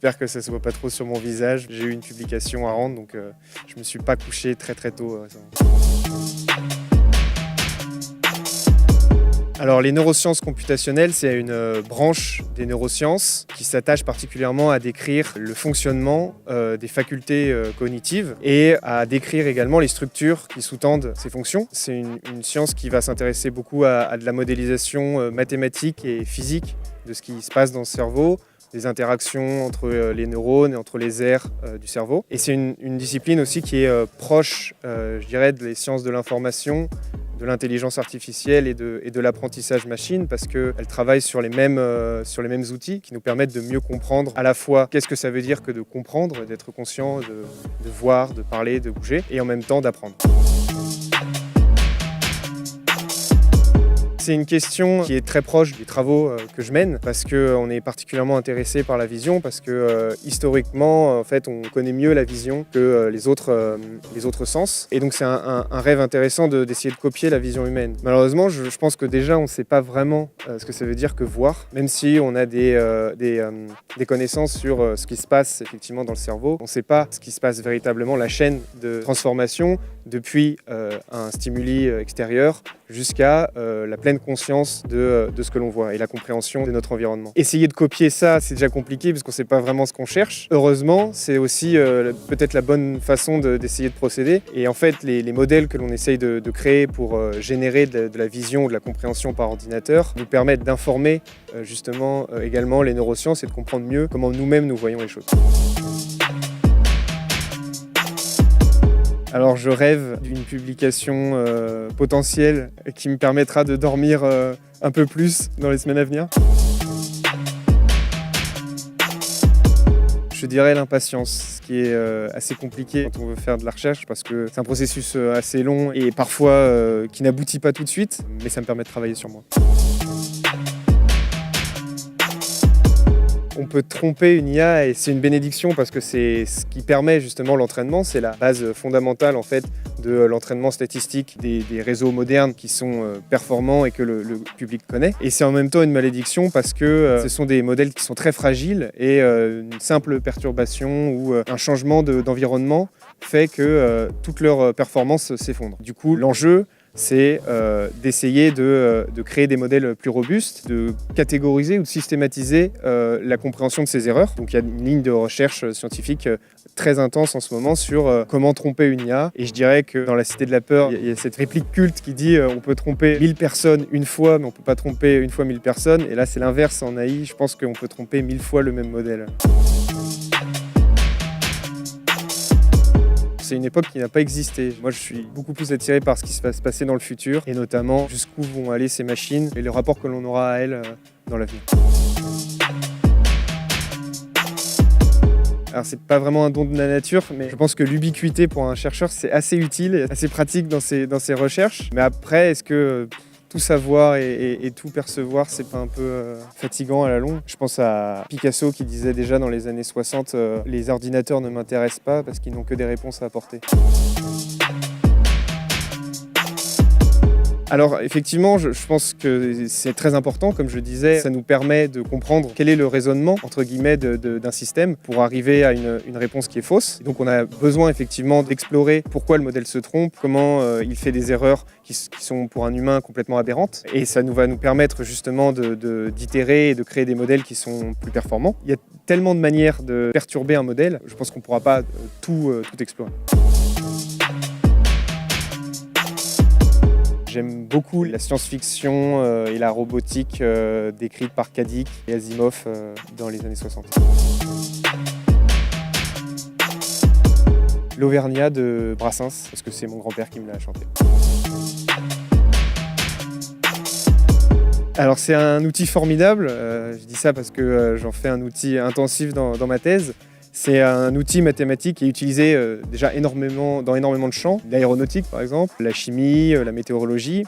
J'espère que ça se voit pas trop sur mon visage. J'ai eu une publication à rendre, donc je me suis pas couché très tôt. Alors les neurosciences computationnelles, c'est une branche des neurosciences qui s'attache particulièrement à décrire le fonctionnement des facultés cognitives et à décrire également les structures qui sous-tendent ces fonctions. C'est une science qui va s'intéresser beaucoup à de la modélisation mathématique et physique de ce qui se passe dans le cerveau, des interactions entre les neurones et entre les aires du cerveau. Et c'est une discipline aussi qui est proche, je dirais, des sciences de l'information, de l'intelligence artificielle et de l'apprentissage machine parce qu'elle travaille sur les mêmes outils qui nous permettent de mieux comprendre à la fois qu'est-ce que ça veut dire que de comprendre, d'être conscient, de voir, de parler, de bouger et en même temps d'apprendre. C'est une question qui est très proche des travaux que je mène parce qu'on est particulièrement intéressé par la vision parce que historiquement, en fait, on connaît mieux la vision que les autres sens. Et donc c'est un rêve intéressant d'essayer de copier la vision humaine. Malheureusement, je pense que déjà, on ne sait pas vraiment ce que ça veut dire que voir, même si on a des connaissances sur ce qui se passe effectivement dans le cerveau. On ne sait pas ce qui se passe véritablement, la chaîne de transformation depuis un stimuli extérieur jusqu'à la pleine conscience de ce que l'on voit et la compréhension de notre environnement. Essayer de copier ça, c'est déjà compliqué parce qu'on ne sait pas vraiment ce qu'on cherche. Heureusement, c'est aussi peut-être la bonne façon d'essayer de procéder. Et en fait, les modèles que l'on essaye de créer pour générer de la vision ou de la compréhension par ordinateur nous permettent d'informer justement également les neurosciences et de comprendre mieux comment nous-mêmes nous voyons les choses. Alors je rêve d'une publication potentielle qui me permettra de dormir un peu plus dans les semaines à venir. Je dirais l'impatience, ce qui est assez compliqué quand on veut faire de la recherche parce que c'est un processus assez long et parfois qui n'aboutit pas tout de suite, mais ça me permet de travailler sur moi. On peut tromper une IA et c'est une bénédiction parce que c'est ce qui permet justement l'entraînement, c'est la base fondamentale en fait de l'entraînement statistique des réseaux modernes qui sont performants et que le public connaît. Et c'est en même temps une malédiction parce que ce sont des modèles qui sont très fragiles et une simple perturbation ou un changement d'environnement fait que toute leur performance s'effondre. Du coup, l'enjeu, c'est d'essayer de créer des modèles plus robustes, de catégoriser ou de systématiser la compréhension de ces erreurs. Donc il y a une ligne de recherche scientifique très intense en ce moment sur comment tromper une IA. Et je dirais que dans La Cité de la Peur, il y a cette réplique culte qui dit on peut tromper 1000 personnes une fois, mais on ne peut pas tromper une fois 1000 personnes. Et là, c'est l'inverse en AI. Je pense qu'on peut tromper 1000 fois le même modèle. C'est une époque qui n'a pas existé. Moi, je suis beaucoup plus attiré par ce qui va se passer dans le futur, et notamment jusqu'où vont aller ces machines et le rapport que l'on aura à elles dans l'avenir. Alors, c'est pas vraiment un don de la nature, mais je pense que l'ubiquité pour un chercheur, c'est assez utile et assez pratique dans ses recherches. Mais après, est-ce que tout savoir et tout percevoir, c'est pas un peu fatigant à la longue? Je pense à Picasso qui disait déjà dans les années 60 les ordinateurs ne m'intéressent pas parce qu'ils n'ont que des réponses à apporter. Alors effectivement, je pense que c'est très important, comme je le disais, ça nous permet de comprendre quel est le raisonnement, entre guillemets, d'un système pour arriver à une réponse qui est fausse. Donc on a besoin effectivement d'explorer pourquoi le modèle se trompe, comment il fait des erreurs qui sont pour un humain complètement aberrantes. Et ça va nous permettre justement d'itérer et de créer des modèles qui sont plus performants. Il y a tellement de manières de perturber un modèle, je pense qu'on ne pourra pas tout explorer. J'aime beaucoup la science-fiction et la robotique décrite par Kadik et Asimov dans les années 60. L'Auvergnat de Brassens, parce que c'est mon grand-père qui me l'a chanté. Alors c'est un outil formidable, je dis ça parce que j'en fais un outil intensif dans ma thèse. C'est un outil mathématique qui est utilisé déjà dans énormément de champs, l'aéronautique par exemple, la chimie, la météorologie.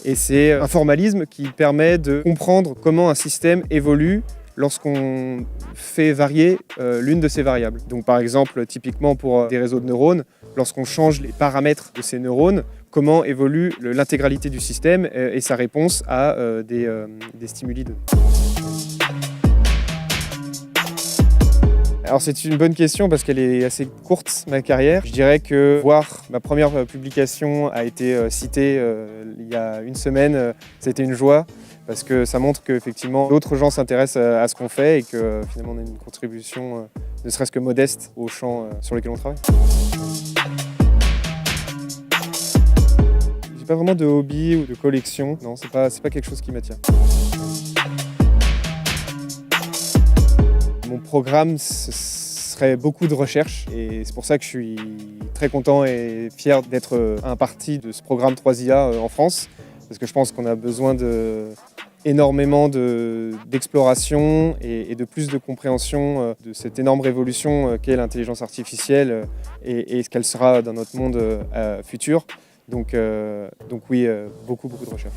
Et c'est un formalisme qui permet de comprendre comment un système évolue lorsqu'on fait varier l'une de ces variables. Donc par exemple, typiquement pour des réseaux de neurones, lorsqu'on change les paramètres de ces neurones, comment évolue l'intégralité du système et sa réponse à des stimuli donnés. Alors c'est une bonne question parce qu'elle est assez courte, ma carrière. Je dirais que voir ma première publication a été citée il y a une semaine, ça a été une joie parce que ça montre qu'effectivement d'autres gens s'intéressent à ce qu'on fait et que finalement on a une contribution ne serait-ce que modeste aux champs sur lesquels on travaille. J'ai pas vraiment de hobby ou de collection, non, c'est pas quelque chose qui m'attire. Mon programme, ce serait beaucoup de recherche et c'est pour ça que je suis très content et fier d'être un parti de ce programme 3IA en France parce que je pense qu'on a besoin énormément d'exploration et de plus de compréhension de cette énorme révolution qu'est l'intelligence artificielle et ce qu'elle sera dans notre monde futur. Donc oui, beaucoup de recherche.